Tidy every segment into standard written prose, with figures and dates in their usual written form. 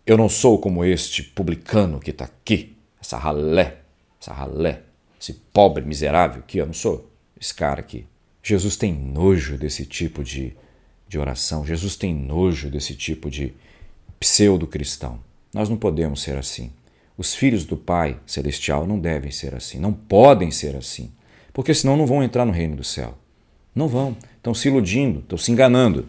Eu não sou como este publicano que está aqui, essa ralé, esse pobre miserável aqui, eu não sou esse cara aqui. Jesus tem nojo desse tipo de oração, Jesus tem nojo desse tipo de pseudo-cristão. Nós não podemos ser assim. Os filhos do Pai Celestial não devem ser assim, não podem ser assim, porque senão não vão entrar no reino do céu. Não vão, estão se iludindo, estão se enganando.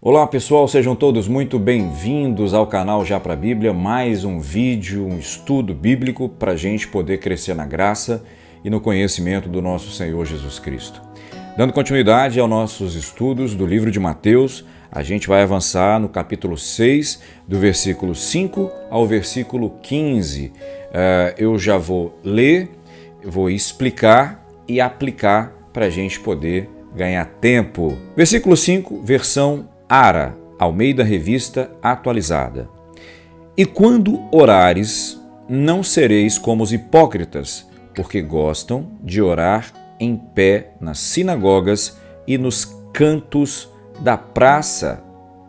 Olá pessoal, sejam todos muito bem-vindos ao canal Já Pra Bíblia, mais um vídeo, um estudo bíblico para a gente poder crescer na graça e no conhecimento do nosso Senhor Jesus Cristo. Dando continuidade aos nossos estudos do livro de Mateus, a gente vai avançar no capítulo 6, do versículo 5 ao versículo 15. Eu já vou ler, vou explicar e aplicar para a gente poder ganhar tempo. Versículo 5, versão ARA, Almeida Revista Atualizada. E quando orares, não sereis como os hipócritas, porque gostam de orar em pé nas sinagogas e nos cantos da praça,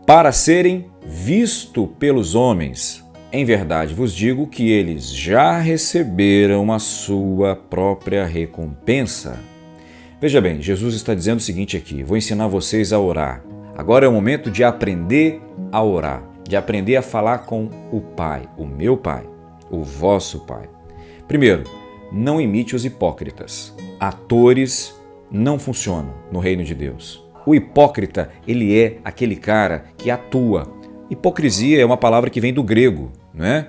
para serem vistos pelos homens. Em verdade vos digo que eles já receberam a sua própria recompensa. Veja bem, Jesus está dizendo o seguinte aqui: vou ensinar vocês a orar. Agora é o momento de aprender a orar, de aprender a falar com o Pai, o meu Pai, o vosso Pai. Primeiro, não imite os hipócritas. Atores não funcionam no reino de Deus. O hipócrita, ele é aquele cara que atua. Hipocrisia é uma palavra que vem do grego, né?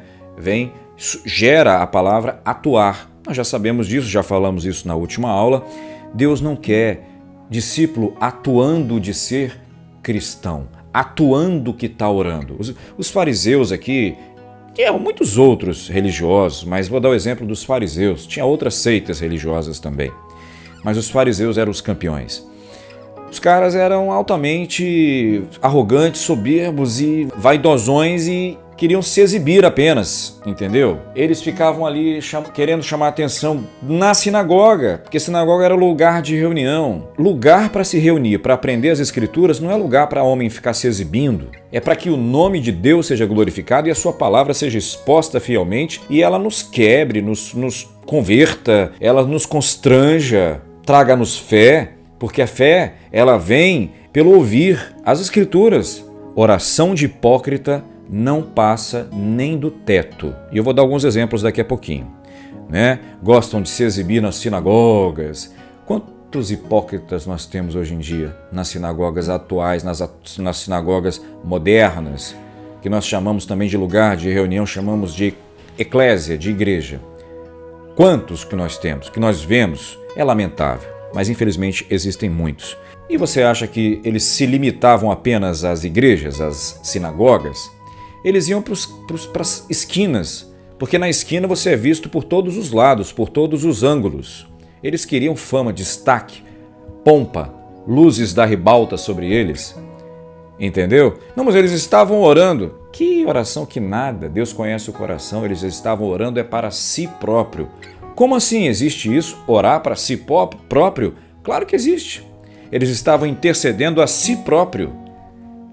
Gera a palavra atuar. Nós já sabemos disso, já falamos isso na última aula. Deus não quer discípulo atuando de ser cristão, atuando que está orando. Os fariseus aqui, tinham muitos outros religiosos, mas vou dar o exemplo dos fariseus. Tinha outras seitas religiosas também, mas os fariseus eram os campeões. Os caras eram altamente arrogantes, soberbos e vaidosões e queriam se exibir apenas, entendeu? Eles ficavam ali querendo chamar atenção na sinagoga, porque a sinagoga era lugar de reunião. Lugar para se reunir, para aprender as escrituras, não é lugar para homem ficar se exibindo. É para que o nome de Deus seja glorificado e a sua palavra seja exposta fielmente e ela nos quebre, nos converta, ela nos constranja, traga-nos fé, porque a fé, ela vem pelo ouvir as escrituras. Oração de hipócrita não passa nem do teto. E eu vou dar alguns exemplos daqui a pouquinho. Gostam de se exibir nas sinagogas. Quantos hipócritas nós temos hoje em dia nas sinagogas atuais, nas sinagogas modernas, que nós chamamos também de lugar de reunião, chamamos de eclésia, de igreja. Quantos que nós temos, que nós vemos? É lamentável, mas infelizmente existem muitos. E você acha que eles se limitavam apenas às igrejas, às sinagogas? Eles iam para as esquinas, porque na esquina você é visto por todos os lados, por todos os ângulos. Eles queriam fama, destaque, pompa, luzes da ribalta sobre eles. Entendeu? Não, mas eles estavam orando. Que oração que nada, Deus conhece o coração, eles estavam orando é para si próprio. Como assim existe isso? Orar para si próprio? Claro que existe. Eles estavam intercedendo a si próprio,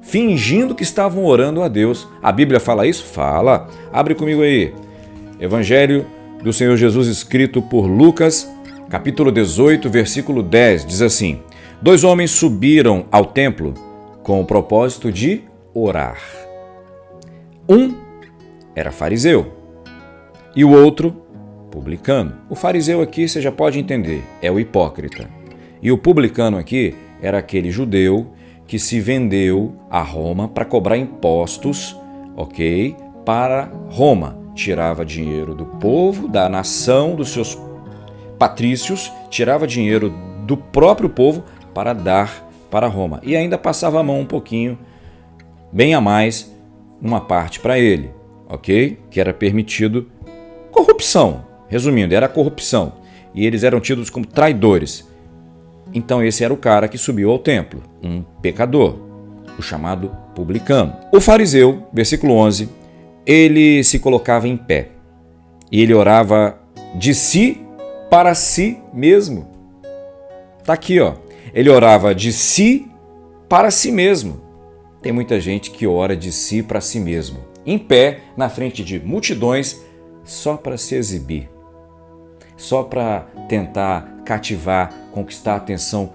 fingindo que estavam orando a Deus. A Bíblia fala isso? Fala. Abre comigo aí. Evangelho do Senhor Jesus escrito por Lucas, capítulo 18, versículo 10, diz assim: 2 homens subiram ao templo com o propósito de orar. Um era fariseu e o outro publicano. O fariseu aqui você já pode entender, é o hipócrita. E o publicano aqui era aquele judeu que se vendeu a Roma para cobrar impostos, ok? Para Roma. Tirava dinheiro do povo, da nação, dos seus patrícios, tirava dinheiro do próprio povo para dar para Roma. E ainda passava a mão um pouquinho, bem a mais, uma parte para ele, ok? Que era permitido. Corrupção, resumindo, era corrupção. E eles eram tidos como traidores. Então esse era o cara que subiu ao templo, um pecador, o chamado publicano. O fariseu, versículo 11, ele se colocava em pé e ele orava de si para si mesmo. Está aqui, ó. Ele orava de si para si mesmo. Tem muita gente que ora de si para si mesmo, em pé, na frente de multidões, só para se exibir, só para tentar cativar, conquistar a atenção,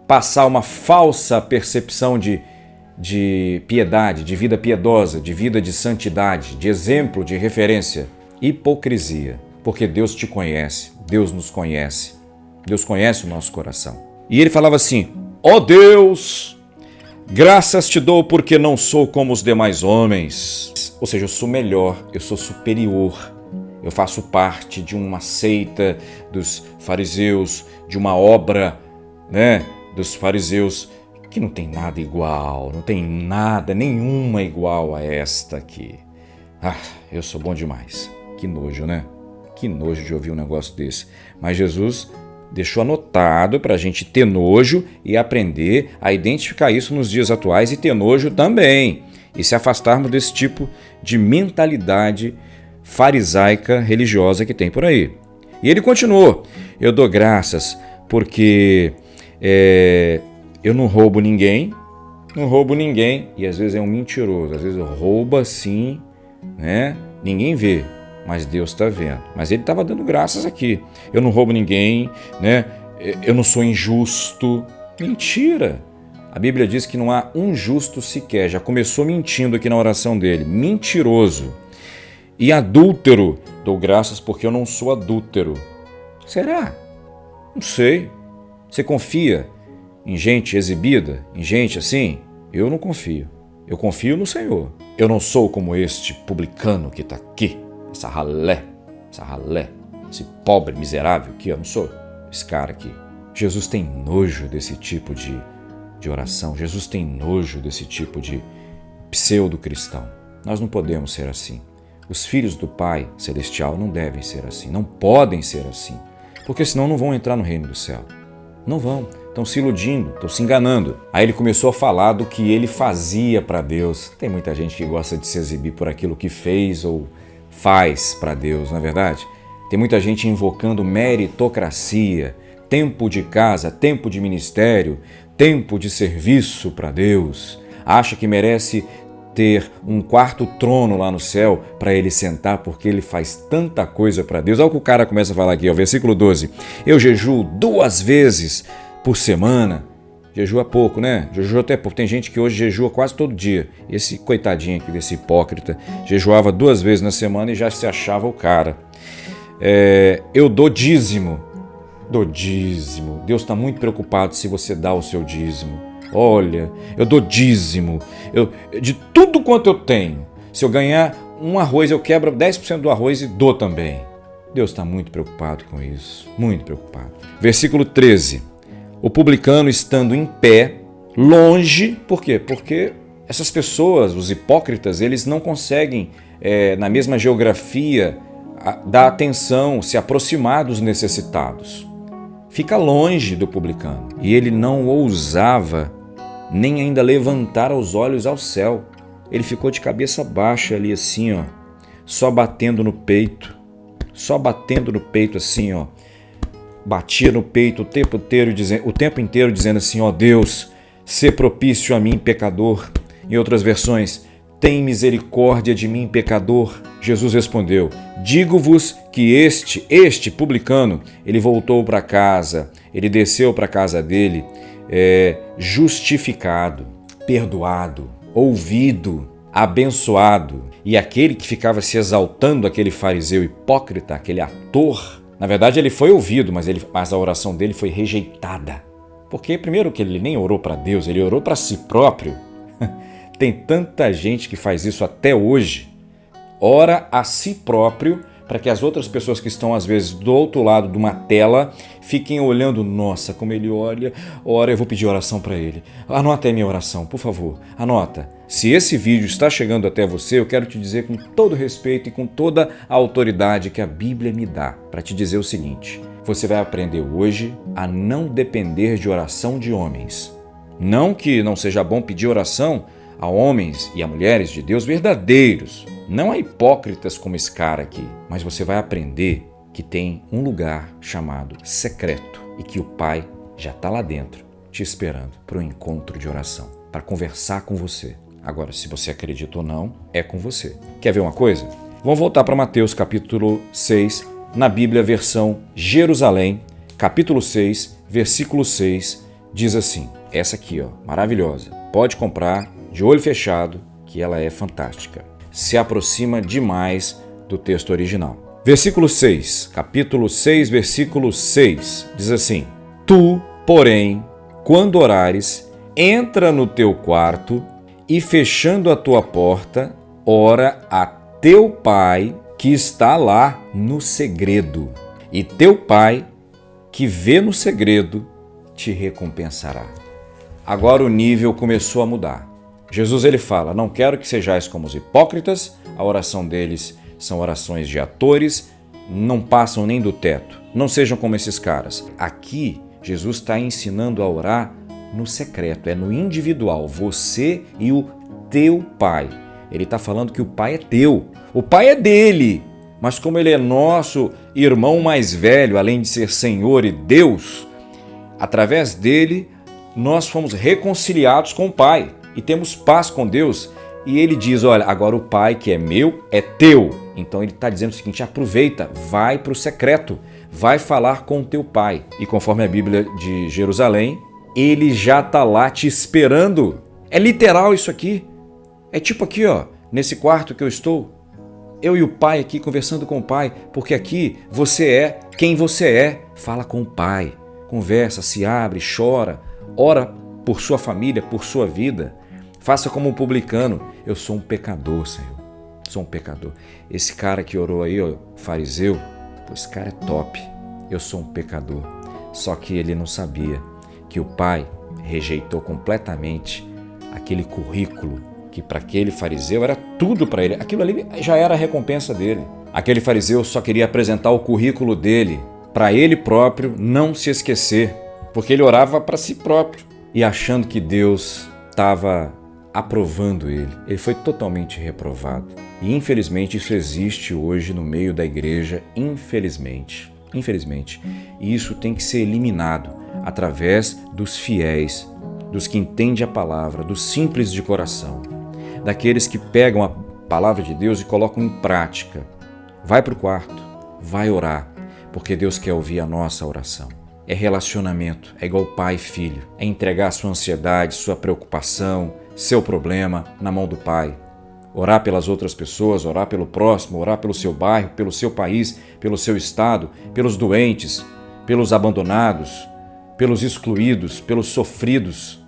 passar uma falsa percepção de piedade, de vida piedosa, de vida de santidade, de exemplo, de referência. Hipocrisia, porque Deus te conhece, Deus nos conhece, Deus conhece o nosso coração. E ele falava assim: ó Deus, graças te dou porque não sou como os demais homens. Ou seja, eu sou melhor, eu sou superior. Eu faço parte de uma seita dos fariseus, de uma obra, dos fariseus que não tem nada igual, não tem nada, nenhuma igual a esta aqui. Eu sou bom demais. Que nojo, né? Que nojo de ouvir um negócio desse. Mas Jesus deixou anotado para a gente ter nojo e aprender a identificar isso nos dias atuais e ter nojo também. E se afastarmos desse tipo de mentalidade farisaica religiosa que tem por aí. E ele continuou: eu dou graças porque eu não roubo ninguém, e às vezes é um mentiroso, às vezes rouba sim, ninguém vê, mas Deus está vendo. Mas ele estava dando graças aqui. Eu não roubo ninguém, eu não sou injusto. Mentira! A Bíblia diz que não há um justo sequer. Já começou mentindo aqui na oração dele. Mentiroso. E adúltero. Dou graças porque eu não sou adúltero. Será? Não sei. Você confia em gente exibida? Em gente assim? Eu não confio. Eu confio no Senhor. Eu não sou como este publicano que está aqui. Essa ralé, esse pobre miserável aqui. Eu não sou esse cara aqui. Jesus tem nojo desse tipo de oração. Jesus tem nojo desse tipo de pseudo-cristão. Nós não podemos ser assim. Os filhos do Pai Celestial não devem ser assim, não podem ser assim, porque senão não vão entrar no reino do céu. Não vão, estão se iludindo, estão se enganando. Aí ele começou a falar do que ele fazia para Deus. Tem muita gente que gosta de se exibir por aquilo que fez ou faz para Deus, não é verdade? Tem muita gente invocando meritocracia, tempo de casa, tempo de ministério, tempo de serviço para Deus. Acha que merece ter um quarto trono lá no céu para ele sentar porque ele faz tanta coisa para Deus. Olha o que o cara começa a falar aqui, versículo 12. Eu jejuo 2 vezes por semana. Jejua pouco, né? Jejua até pouco. Tem gente que hoje jejua quase todo dia. Esse coitadinho aqui, desse hipócrita, jejuava 2 vezes na semana e já se achava o cara. Eu dou dízimo. Dou dízimo. Deus está muito preocupado se você dá o seu dízimo. Olha, eu dou dízimo, de tudo quanto eu tenho. Se eu ganhar um arroz, eu quebro 10% do arroz e dou também. Deus está muito preocupado com isso, muito preocupado. Versículo 13. O publicano estando em pé, longe, por quê? Porque essas pessoas, os hipócritas, eles não conseguem, na mesma geografia, dar atenção, se aproximar dos necessitados. Fica longe do publicano. E ele não ousava nem ainda levantar os olhos ao céu. Ele ficou de cabeça baixa ali assim, só batendo no peito assim, batia no peito o tempo inteiro dizendo assim: ó Deus, sê propício a mim, pecador. Em outras versões, tem misericórdia de mim, pecador. Jesus respondeu: digo-vos que este publicano, ele voltou para casa, ele desceu para a casa dele, justificado, perdoado, ouvido, abençoado. E aquele que ficava se exaltando, aquele fariseu hipócrita, aquele ator, na verdade ele foi ouvido, mas a oração dele foi rejeitada. Porque primeiro que ele nem orou para Deus, ele orou para si próprio. Tem tanta gente que faz isso até hoje. Ora a si próprio para que as outras pessoas que estão às vezes do outro lado de uma tela fiquem olhando: nossa, como ele olha, ora eu vou pedir oração para ele. Anota aí minha oração, por favor, anota. Se esse vídeo está chegando até você, eu quero te dizer com todo respeito e com toda a autoridade que a Bíblia me dá, para te dizer o seguinte: você vai aprender hoje a não depender de oração de homens. Não que não seja bom pedir oração a homens e a mulheres de Deus verdadeiros, não a hipócritas como esse cara aqui. Mas você vai aprender que tem um lugar chamado secreto e que o Pai já está lá dentro, te esperando para um encontro de oração, para conversar com você. Agora, se você acredita ou não, é com você. Quer ver uma coisa? Vamos voltar para Mateus capítulo 6, na Bíblia versão Jerusalém, capítulo 6, versículo 6, diz assim, essa aqui, ó, maravilhosa. Pode comprar de olho fechado, que ela é fantástica. Se aproxima demais do texto original. Versículo 6, capítulo 6, versículo 6, diz assim: Tu, porém, quando orares, entra no teu quarto e, fechando a tua porta, ora a teu Pai que está lá no segredo. E teu Pai, que vê no segredo, te recompensará. Agora o nível começou a mudar. Jesus ele fala, não quero que sejais como os hipócritas, a oração deles são orações de atores, não passam nem do teto. Não sejam como esses caras. Aqui, Jesus está ensinando a orar no secreto, é no individual, você e o teu Pai. Ele está falando que o Pai é teu, o Pai é dele, mas como ele é nosso irmão mais velho, além de ser Senhor e Deus, através dele nós fomos reconciliados com o Pai e temos paz com Deus. E ele diz, olha, agora o Pai que é meu é teu. Então ele está dizendo o seguinte, aproveita, vai para o secreto, vai falar com o teu Pai. E conforme a Bíblia de Jerusalém, ele já está lá te esperando. É literal isso aqui. É tipo aqui, ó, nesse quarto que eu estou, eu e o Pai aqui conversando com o Pai, porque aqui você é quem você é. Fala com o Pai, conversa, se abre, chora, ora por sua família, por sua vida. Faça como um publicano. Eu sou um pecador, Senhor. Sou um pecador. Esse cara que orou aí, ó, fariseu, esse cara é top. Eu sou um pecador. Só que ele não sabia que o Pai rejeitou completamente aquele currículo que para aquele fariseu era tudo para ele. Aquilo ali já era a recompensa dele. Aquele fariseu só queria apresentar o currículo dele para ele próprio não se esquecer, porque ele orava para si próprio e achando que Deus estava aprovando ele. Ele foi totalmente reprovado. E infelizmente isso existe hoje no meio da igreja, infelizmente. E isso tem que ser eliminado através dos fiéis, dos que entendem a palavra, dos simples de coração, daqueles que pegam a palavra de Deus e colocam em prática. Vai para o quarto, vai orar, porque Deus quer ouvir a nossa oração. É relacionamento, é igual pai e filho, é entregar sua ansiedade, sua preocupação, seu problema na mão do Pai. Orar pelas outras pessoas, orar pelo próximo, orar pelo seu bairro, pelo seu país, pelo seu estado, pelos doentes, pelos abandonados, pelos excluídos, pelos sofridos,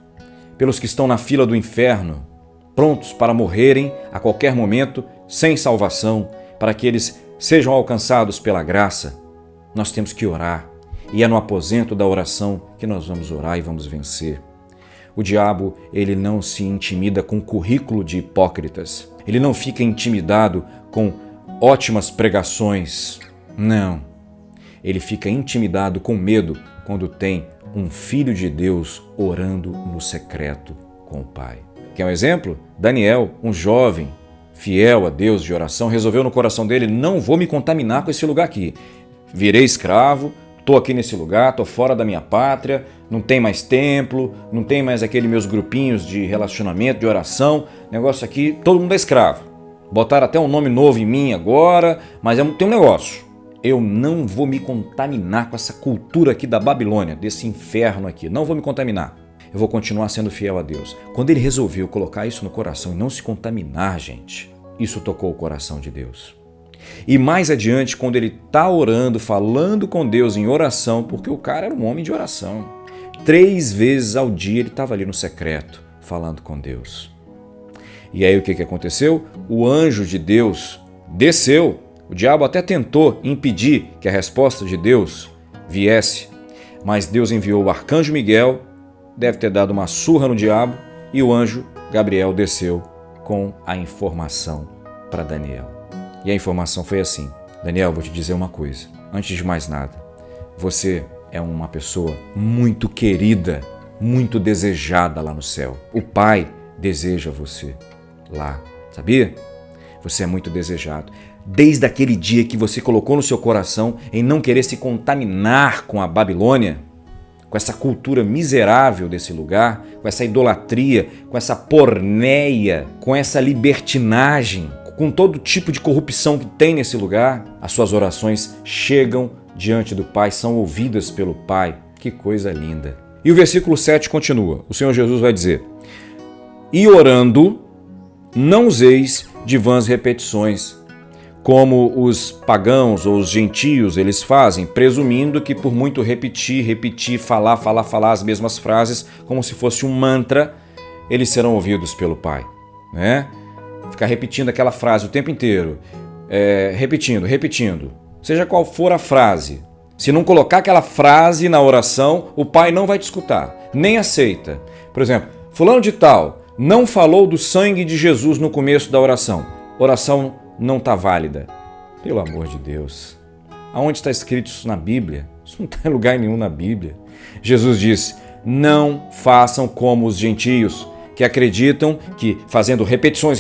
pelos que estão na fila do inferno, prontos para morrerem a qualquer momento, sem salvação, para que eles sejam alcançados pela graça. Nós temos que orar, e é no aposento da oração que nós vamos orar e vamos vencer. O diabo, ele não se intimida com currículo de hipócritas. Ele não fica intimidado com ótimas pregações. Não. Ele fica intimidado com medo quando tem um filho de Deus orando no secreto com o Pai. Quer um exemplo? Daniel, um jovem fiel a Deus de oração, resolveu no coração dele, não vou me contaminar com esse lugar aqui. Virei escravo, estou aqui nesse lugar, estou fora da minha pátria, não tem mais templo, não tem mais aqueles meus grupinhos de relacionamento, de oração, negócio aqui, todo mundo é escravo. Botaram até um nome novo em mim agora, mas tem um negócio. Eu não vou me contaminar com essa cultura aqui da Babilônia, desse inferno aqui, não vou me contaminar. Eu vou continuar sendo fiel a Deus. Quando ele resolveu colocar isso no coração e não se contaminar, gente, isso tocou o coração de Deus. E mais adiante, quando ele está orando, falando com Deus em oração, porque o cara era um homem de oração, 3 vezes ao dia ele estava ali no secreto, falando com Deus. E aí o que aconteceu? O anjo de Deus desceu. O diabo até tentou impedir que a resposta de Deus viesse, mas Deus enviou o arcanjo Miguel, deve ter dado uma surra no diabo, e o anjo Gabriel desceu com a informação para Daniel. E a informação foi assim: Daniel, vou te dizer uma coisa. Antes de mais nada, você é uma pessoa muito querida, muito desejada lá no céu. O Pai deseja você lá, sabia? Você é muito desejado. Desde aquele dia que você colocou no seu coração em não querer se contaminar com a Babilônia, com essa cultura miserável desse lugar, com essa idolatria, com essa porneia, com essa libertinagem, com todo tipo de corrupção que tem nesse lugar, as suas orações chegam diante do Pai, são ouvidas pelo Pai. Que coisa linda. E o versículo 7 continua. O Senhor Jesus vai dizer: e orando, não useis de vãs repetições, como os pagãos ou os gentios eles fazem, presumindo que por muito repetir, falar as mesmas frases, como se fosse um mantra, eles serão ouvidos pelo Pai, né? Ficar repetindo aquela frase o tempo inteiro, repetindo, seja qual for a frase. Se não colocar aquela frase na oração, o Pai não vai te escutar, nem aceita. Por exemplo, fulano de tal não falou do sangue de Jesus no começo da oração. Oração não está válida. Pelo amor de Deus. Aonde está escrito isso na Bíblia? Isso não está em lugar nenhum na Bíblia. Jesus disse: não façam como os gentios, que acreditam que fazendo repetições,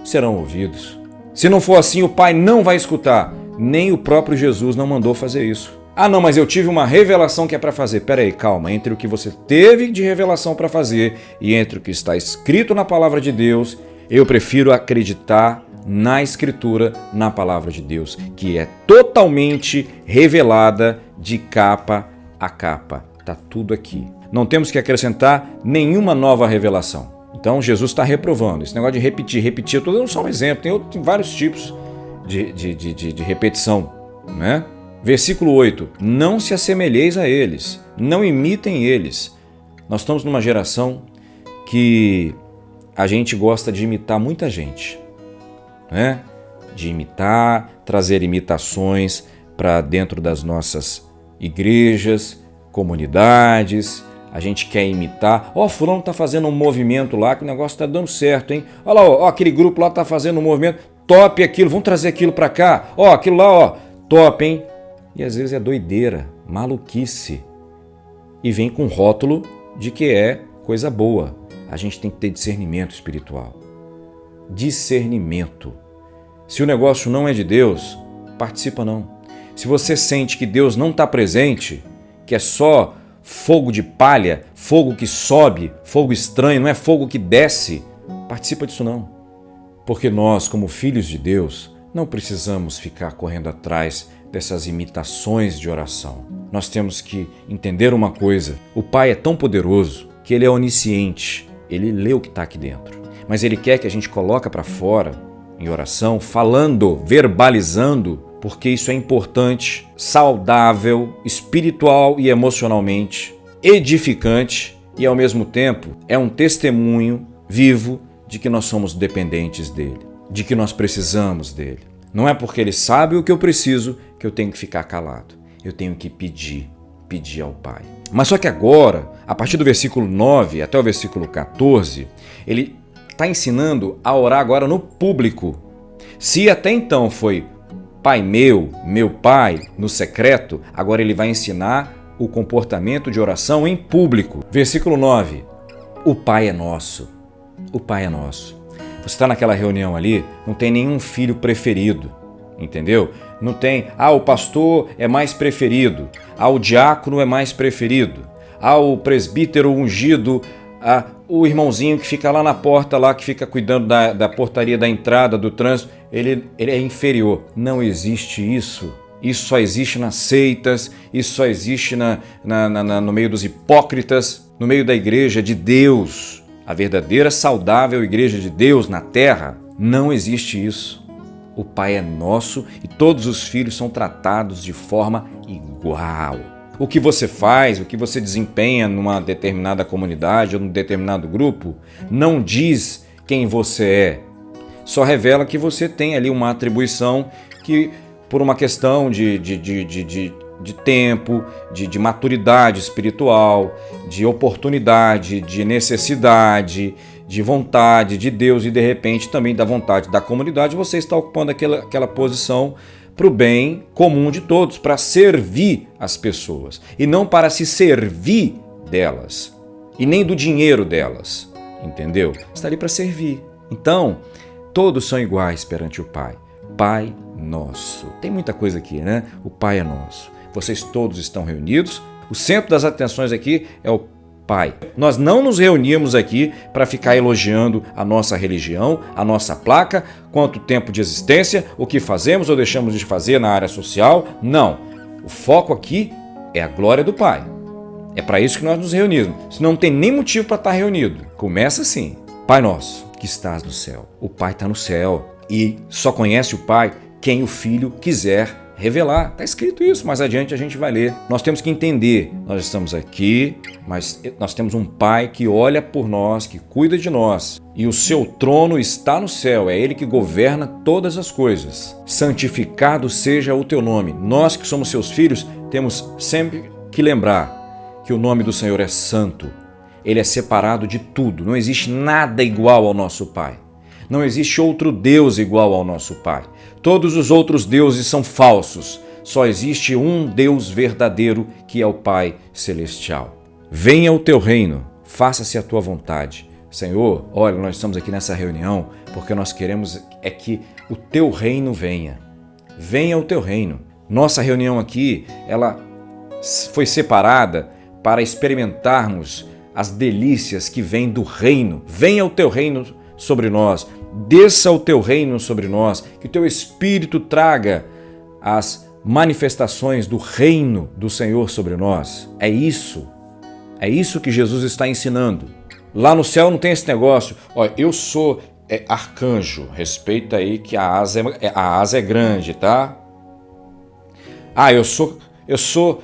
serão ouvidos. Se não for assim, o Pai não vai escutar. Nem o próprio Jesus não mandou fazer isso. Ah, não, mas eu tive uma revelação que é para fazer. Peraí, calma. Entre o que você teve de revelação para fazer e entre o que está escrito na palavra de Deus, eu prefiro acreditar na Escritura, na palavra de Deus, que é totalmente revelada de capa a capa. Está tudo aqui. Não temos que acrescentar nenhuma nova revelação. Então Jesus está reprovando. Esse negócio de repetir. Eu estou dando só um exemplo. Tem vários tipos de repetição, né? Versículo 8. Não se assemelheis a eles, não imitem eles. Nós estamos numa geração que a gente gosta de imitar muita gente, né? De imitar, trazer imitações para dentro das nossas igrejas, comunidades. A gente quer imitar. Fulano está fazendo um movimento lá que o negócio está dando certo, hein? Olha lá, aquele grupo lá está fazendo um movimento, top aquilo, vamos trazer aquilo para cá. Aquilo lá, top, hein? E às vezes é doideira, maluquice. E vem com rótulo de que é coisa boa. A gente tem que ter discernimento espiritual. Discernimento. Se o negócio não é de Deus, participa não. Se você sente que Deus não está presente, que é só fogo de palha, fogo que sobe, fogo estranho, não é fogo que desce, participa disso não. Porque nós, como filhos de Deus, não precisamos ficar correndo atrás dessas imitações de oração. Nós temos que entender uma coisa: o Pai é tão poderoso que Ele é onisciente, Ele lê o que está aqui dentro. Mas Ele quer que a gente coloque para fora, em oração, falando, verbalizando, porque isso é importante, saudável, espiritual e emocionalmente, edificante e ao mesmo tempo é um testemunho vivo de que nós somos dependentes dEle, de que nós precisamos dEle. Não é porque Ele sabe o que eu preciso que eu tenho que ficar calado. Eu tenho que pedir ao Pai. Mas só que agora, a partir do versículo 9 até o versículo 14, Ele está ensinando a orar agora no público. Se até então foi Pai meu Pai, no secreto, agora Ele vai ensinar o comportamento de oração em público. Versículo 9. O Pai é nosso. O Pai é nosso. Você está naquela reunião ali, não tem nenhum filho preferido, entendeu? Não tem, o pastor é mais preferido, o diácono é mais preferido, o presbítero ungido, o irmãozinho que fica lá na porta, lá que fica cuidando da portaria da entrada, do trânsito, ele é inferior. Não existe isso. Isso só existe nas seitas, isso só existe no meio dos hipócritas, no meio da igreja de Deus. A verdadeira, saudável igreja de Deus na terra, não existe isso. O Pai é nosso e todos os filhos são tratados de forma igual. O que você faz, o que você desempenha numa determinada comunidade ou num determinado grupo, não diz quem você é. Só revela que você tem ali uma atribuição que, por uma questão de tempo, de maturidade espiritual, de oportunidade, de necessidade, de vontade de Deus e de repente também da vontade da comunidade, você está ocupando aquela posição para o bem comum de todos, para servir as pessoas e não para se servir delas. e nem do dinheiro delas, entendeu? Está ali para servir. Então, todos são iguais perante o Pai. Pai nosso. Tem muita coisa aqui, né? O Pai é nosso. Vocês todos estão reunidos. O centro das atenções aqui é o Pai. Nós não nos reunimos aqui para ficar elogiando a nossa religião, a nossa placa, quanto tempo de existência, o que fazemos ou deixamos de fazer na área social. Não. O foco aqui é a glória do Pai. É para isso que nós nos reunimos. Senão não tem nem motivo para estar reunido. Começa assim. Pai nosso, que estás no céu. O Pai está no céu e só conhece o Pai quem o Filho quiser revelar. Está escrito isso, mais adiante a gente vai ler. Nós temos que entender, nós estamos aqui, mas nós temos um Pai que olha por nós, que cuida de nós. E o seu trono está no céu, é Ele que governa todas as coisas. Santificado seja o teu nome. Nós que somos seus filhos, temos sempre que lembrar que o nome do Senhor é santo. Ele é separado de tudo, não existe nada igual ao nosso Pai. Não existe outro Deus igual ao nosso Pai. Todos os outros deuses são falsos. Só existe um Deus verdadeiro, que é o Pai Celestial. Venha o teu reino, faça-se a tua vontade. Senhor, olha, nós estamos aqui nessa reunião porque nós queremos é que o teu reino venha. Venha o teu reino. Nossa reunião aqui, ela foi separada para experimentarmos as delícias que vêm do reino. Venha o teu reino sobre nós. Desça o teu reino sobre nós, que o teu Espírito traga as manifestações do reino do Senhor sobre nós. É isso que Jesus está ensinando. Lá no céu não tem esse negócio, eu sou arcanjo, respeita aí que a asa é grande, tá? Eu sou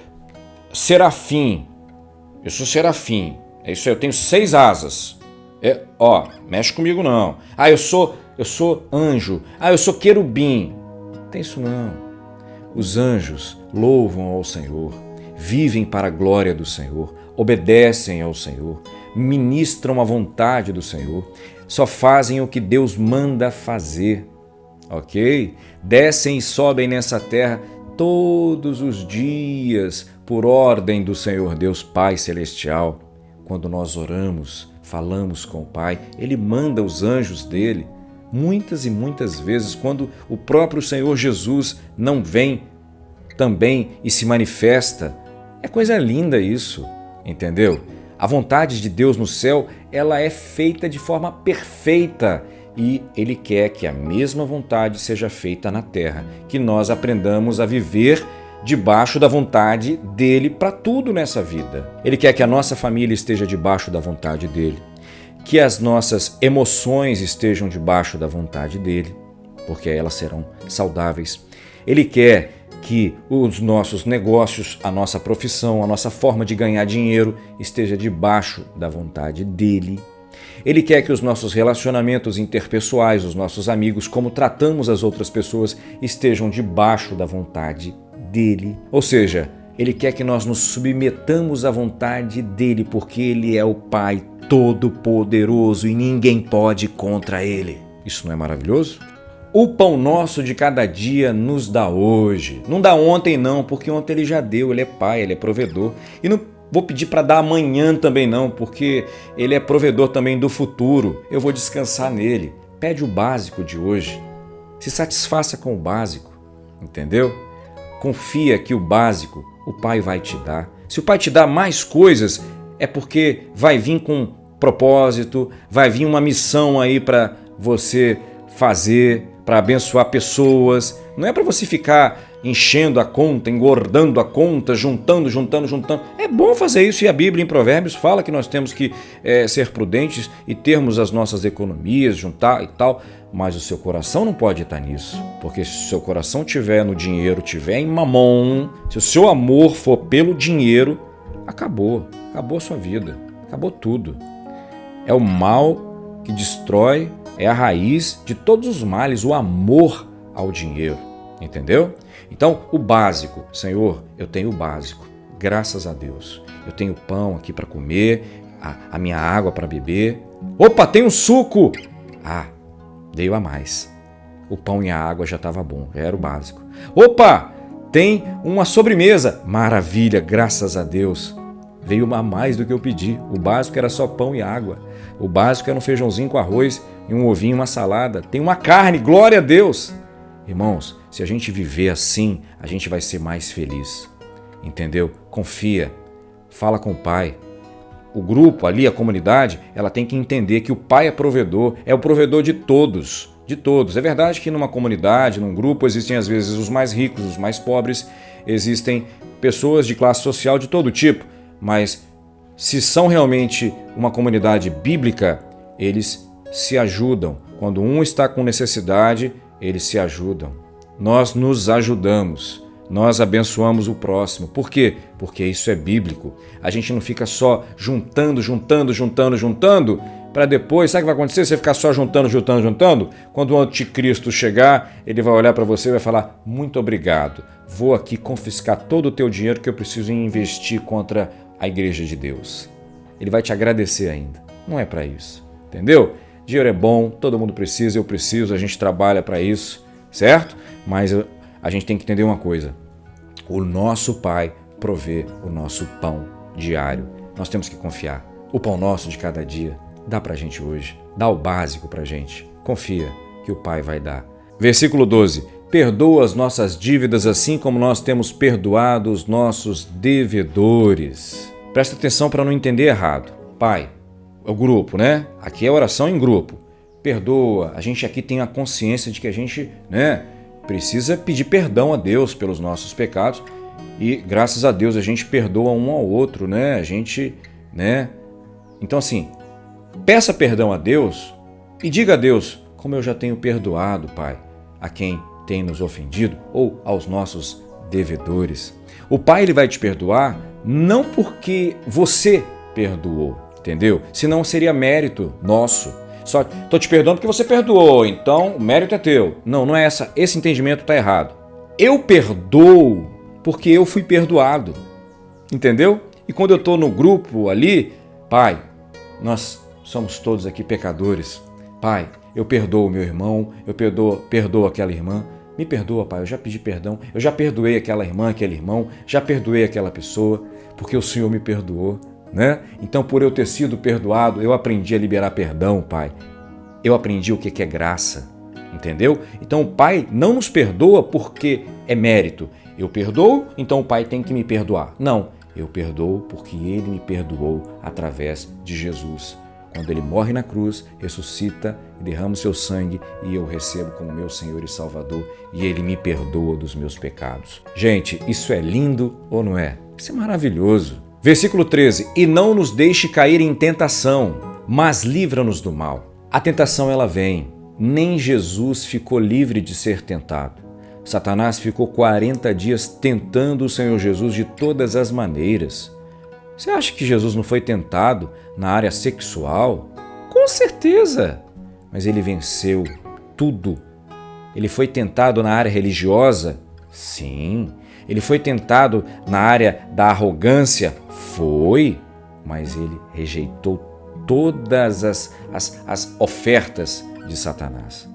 serafim, é isso aí, eu tenho 6 asas. Mexe comigo não. Eu sou anjo. Eu sou querubim. Não tem isso não. Os anjos louvam ao Senhor, vivem para a glória do Senhor, obedecem ao Senhor, ministram a vontade do Senhor, só fazem o que Deus manda fazer, ok? Descem e sobem nessa terra todos os dias por ordem do Senhor Deus Pai Celestial. Quando nós oramos, falamos com o Pai, Ele manda os anjos dele. Muitas e muitas vezes, quando o próprio Senhor Jesus não vem também e se manifesta, é coisa linda isso, entendeu? A vontade de Deus no céu, ela é feita de forma perfeita e Ele quer que a mesma vontade seja feita na terra, que nós aprendamos a viver debaixo da vontade dele para tudo nessa vida. Ele quer que a nossa família esteja debaixo da vontade dele, que as nossas emoções estejam debaixo da vontade dele, porque elas serão saudáveis. Ele quer que os nossos negócios, a nossa profissão, a nossa forma de ganhar dinheiro esteja debaixo da vontade dele. Ele quer que os nossos relacionamentos interpessoais, os nossos amigos, como tratamos as outras pessoas, estejam debaixo da vontade dele. Ou seja, Ele quer que nós nos submetamos à vontade dele, porque Ele é o Pai Todo-Poderoso e ninguém pode ir contra Ele. Isso não é maravilhoso? O pão nosso de cada dia nos dá hoje. Não dá ontem não, porque ontem Ele já deu, Ele é Pai, Ele é provedor. E não vou pedir para dar amanhã também não, porque Ele é provedor também do futuro. Eu vou descansar nele. Pede o básico de hoje. Se satisfaça com o básico, entendeu? Confia que o básico o Pai vai te dar. Se o Pai te dá mais coisas, é porque vai vir com propósito, vai vir uma missão aí para você fazer, para abençoar pessoas. Não é para você ficar enchendo a conta, engordando a conta, juntando. É bom fazer isso e a Bíblia em Provérbios fala que nós temos que ser prudentes e termos as nossas economias, juntar e tal, mas o seu coração não pode estar nisso, porque se o seu coração estiver no dinheiro, estiver em mamon, se o seu amor for pelo dinheiro, acabou a sua vida, acabou tudo. É o mal que destrói, é a raiz de todos os males, o amor ao dinheiro, entendeu? Então, o básico, Senhor, eu tenho o básico, graças a Deus. Eu tenho pão aqui para comer, a minha água para beber. Opa, tem um suco! Dei a mais. O pão e a água já estava bom, já era o básico. Opa, tem uma sobremesa. Maravilha, graças a Deus. veio a mais do que eu pedi. O básico era só pão e água. O básico era um feijãozinho com arroz e um ovinho, uma salada. Tem uma carne, glória a Deus! Irmãos, se a gente viver assim, a gente vai ser mais feliz. Entendeu? Confia. Fala com o Pai. O grupo ali, a comunidade, ela tem que entender que o Pai é provedor, é o provedor de todos. De todos. É verdade que numa comunidade, num grupo, existem às vezes os mais ricos, os mais pobres, existem pessoas de classe social de todo tipo, mas se são realmente uma comunidade bíblica, eles se ajudam. Quando um está com necessidade, eles se ajudam. Nós nos ajudamos. Nós abençoamos o próximo. Por quê? Porque isso é bíblico. A gente não fica só juntando para depois, sabe o que vai acontecer? Você ficar só juntando. Quando o anticristo chegar, ele vai olhar para você e vai falar: muito obrigado, vou aqui confiscar todo o teu dinheiro que eu preciso investir contra a igreja de Deus. Ele vai te agradecer ainda. Não é para isso, entendeu? Dinheiro é bom, todo mundo precisa, eu preciso, a gente trabalha para isso, certo? Mas a gente tem que entender uma coisa: o nosso Pai provê o nosso pão diário. Nós temos que confiar. O pão nosso de cada dia dá pra gente hoje. Dá o básico pra gente. Confia que o Pai vai dar. Versículo 12. Perdoa as nossas dívidas assim como nós temos perdoado os nossos devedores. Presta atenção para não entender errado. Pai, é o grupo, né? Aqui é oração em grupo. Perdoa. A gente aqui tem a consciência de que a gente, precisa pedir perdão a Deus pelos nossos pecados. E graças a Deus a gente perdoa um ao outro, né? A gente, Então assim, peça perdão a Deus e diga a Deus: como eu já tenho perdoado, Pai, a quem tem nos ofendido ou aos nossos devedores. O Pai, ele vai te perdoar não porque você perdoou, entendeu? Senão seria mérito nosso. Só estou te perdoando porque você perdoou, então o mérito é teu. Não, não é essa. Esse entendimento está errado. Eu perdoo porque eu fui perdoado, entendeu? E quando eu estou no grupo ali, Pai, nós somos todos aqui pecadores. Pai, eu perdoo meu irmão, eu perdoo aquela irmã. Me perdoa, Pai, eu já pedi perdão, eu já perdoei aquela irmã, aquele irmão, já perdoei aquela pessoa, porque o Senhor me perdoou, né? Então, por eu ter sido perdoado, eu aprendi a liberar perdão, Pai. Eu aprendi o que é graça, entendeu? Então, o Pai não nos perdoa porque é mérito. Eu perdoo, então o Pai tem que me perdoar. Não, eu perdoo porque Ele me perdoou através de Jesus. Quando Ele morre na cruz, ressuscita e derrama o seu sangue e eu recebo como meu Senhor e Salvador e Ele me perdoa dos meus pecados. Gente, isso é lindo ou não é? Isso é maravilhoso. Versículo 13. E não nos deixe cair em tentação, mas livra-nos do mal. A tentação ela vem. Nem Jesus ficou livre de ser tentado. Satanás ficou 40 dias tentando o Senhor Jesus de todas as maneiras. Você acha que Jesus não foi tentado na área sexual? Com certeza! Mas ele venceu tudo. Ele foi tentado na área religiosa? Sim. Ele foi tentado na área da arrogância? Foi. Mas ele rejeitou todas as ofertas de Satanás.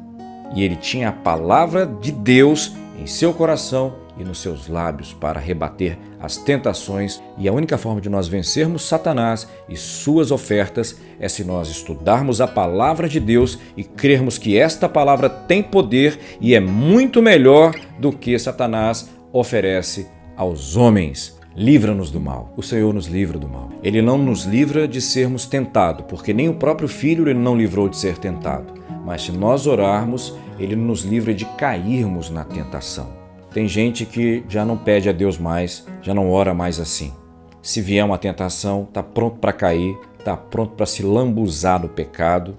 E ele tinha a palavra de Deus em seu coração e nos seus lábios para rebater as tentações, e a única forma de nós vencermos Satanás e suas ofertas é se nós estudarmos a palavra de Deus e crermos que esta palavra tem poder e é muito melhor do que Satanás oferece aos homens. Livra-nos do mal. O Senhor nos livra do mal. Ele não nos livra de sermos tentados, porque nem o próprio Filho ele não livrou de ser tentado. Mas se nós orarmos, Ele nos livra de cairmos na tentação. Tem gente que já não pede a Deus mais, já não ora mais assim. Se vier uma tentação, está pronto para cair, está pronto para se lambuzar no pecado.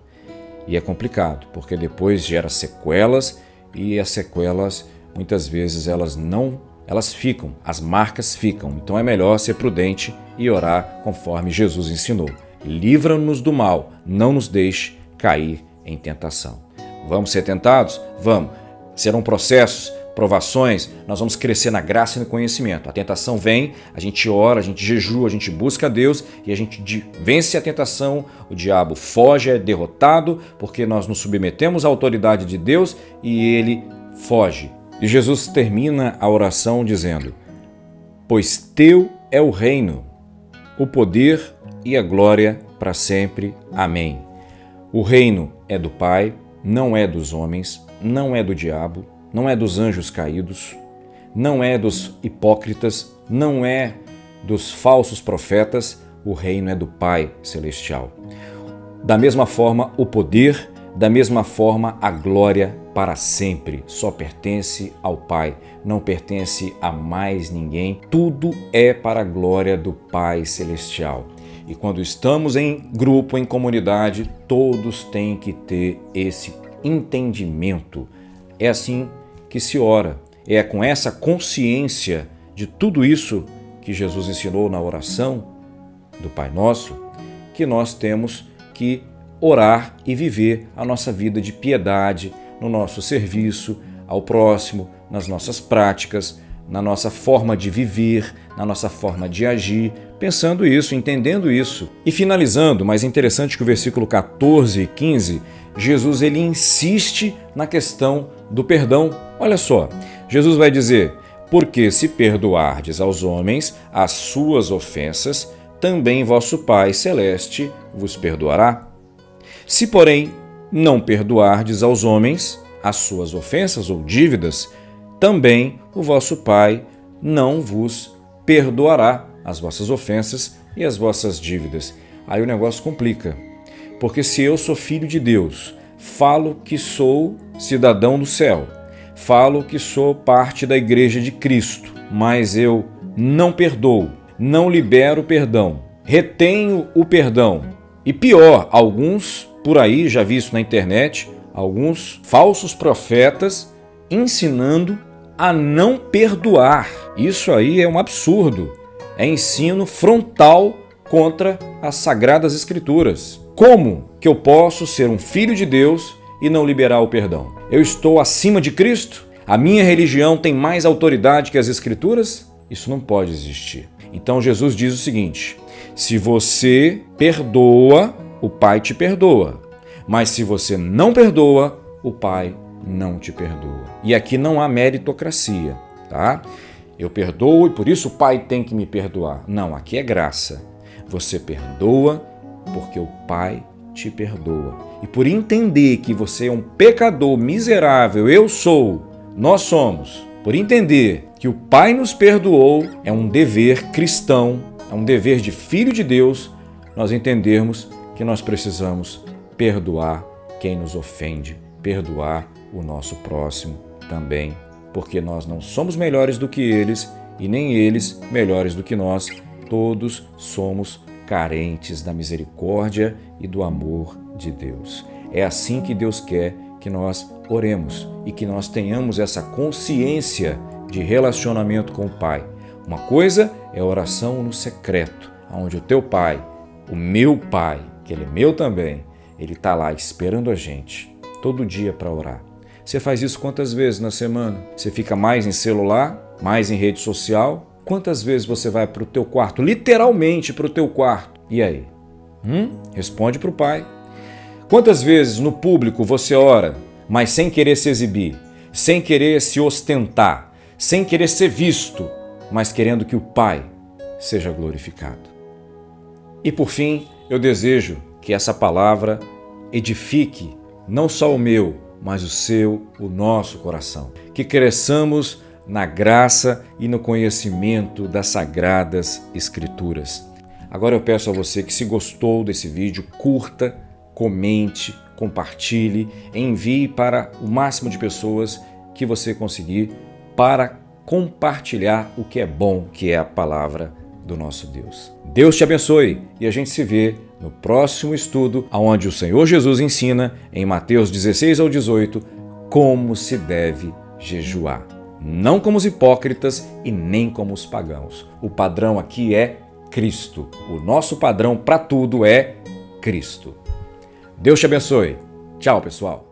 E é complicado, porque depois gera sequelas e as sequelas, muitas vezes, elas ficam, as marcas ficam. Então é melhor ser prudente e orar conforme Jesus ensinou. Livra-nos do mal, não nos deixe cair em tentação. Vamos ser tentados? Vamos. Serão processos, provações, nós vamos crescer na graça e no conhecimento. A tentação vem, a gente ora, a gente jejua, a gente busca a Deus e a gente vence a tentação, o diabo foge, é derrotado, porque nós nos submetemos à autoridade de Deus e ele foge. E Jesus termina a oração dizendo: pois teu é o reino, o poder e a glória para sempre. Amém. O reino é do Pai, não é dos homens, não é do diabo, não é dos anjos caídos, não é dos hipócritas, não é dos falsos profetas, o reino é do Pai Celestial. Da mesma forma, o poder, da mesma forma, a glória para sempre só pertence ao Pai, não pertence a mais ninguém. Tudo é para a glória do Pai Celestial. E quando estamos em grupo, em comunidade, todos têm que ter esse entendimento. É assim que se ora. É com essa consciência de tudo isso que Jesus ensinou na oração do Pai Nosso que nós temos que orar e viver a nossa vida de piedade no nosso serviço ao próximo, nas nossas práticas, na nossa forma de viver, na nossa forma de agir, pensando isso, entendendo isso. E finalizando, mais interessante que o versículo 14 e 15, Jesus ele insiste na questão do perdão. Olha só, Jesus vai dizer: porque se perdoardes aos homens as suas ofensas, também vosso Pai Celeste vos perdoará. Se, porém, não perdoardes aos homens as suas ofensas ou dívidas, também o vosso Pai não vos perdoará as vossas ofensas e as vossas dívidas. Aí o negócio complica, porque se eu sou filho de Deus, falo que sou cidadão do céu, falo que sou parte da Igreja de Cristo, mas eu não perdoo, não libero o perdão, retenho o perdão. E pior, alguns por aí, já vi isso na internet, alguns falsos profetas ensinando a não perdoar. Isso aí é um absurdo. É ensino frontal contra as Sagradas Escrituras. Como que eu posso ser um filho de Deus e não liberar o perdão? Eu estou acima de Cristo? A minha religião tem mais autoridade que as Escrituras? Isso não pode existir. Então Jesus diz o seguinte: se você perdoa, o Pai te perdoa. Mas se você não perdoa, o Pai não te perdoa. E aqui não há meritocracia, tá? Eu perdoo e por isso o Pai tem que me perdoar. Não, aqui é graça. Você perdoa porque o Pai te perdoa. E por entender que você é um pecador miserável, nós somos, por entender que o Pai nos perdoou, é um dever cristão, é um dever de filho de Deus, nós entendermos que nós precisamos perdoar quem nos ofende, perdoar o nosso próximo também, porque nós não somos melhores do que eles e nem eles melhores do que nós. Todos somos carentes da misericórdia e do amor de Deus. É assim que Deus quer que nós oremos e que nós tenhamos essa consciência de relacionamento com o Pai. Uma coisa é a oração no secreto, onde o teu Pai, o meu Pai, que Ele é meu também, Ele está lá esperando a gente todo dia para orar. Você faz isso quantas vezes na semana? Você fica mais em celular, mais em rede social? Quantas vezes você vai para o teu quarto, literalmente para o teu quarto? E aí? Responde para o Pai. Quantas vezes no público você ora, mas sem querer se exibir, sem querer se ostentar, sem querer ser visto, mas querendo que o Pai seja glorificado? E por fim, eu desejo que essa palavra edifique não só o meu, mas o seu, o nosso coração. Que cresçamos na graça e no conhecimento das Sagradas Escrituras. Agora eu peço a você que, se gostou desse vídeo, curta, comente, compartilhe, envie para o máximo de pessoas que você conseguir para compartilhar o que é bom, que é a palavra do nosso Deus. Deus te abençoe e a gente se vê no próximo estudo, onde o Senhor Jesus ensina, em Mateus 16 ao 18, como se deve jejuar. Não como os hipócritas e nem como os pagãos. O padrão aqui é Cristo. O nosso padrão para tudo é Cristo. Deus te abençoe. Tchau, pessoal.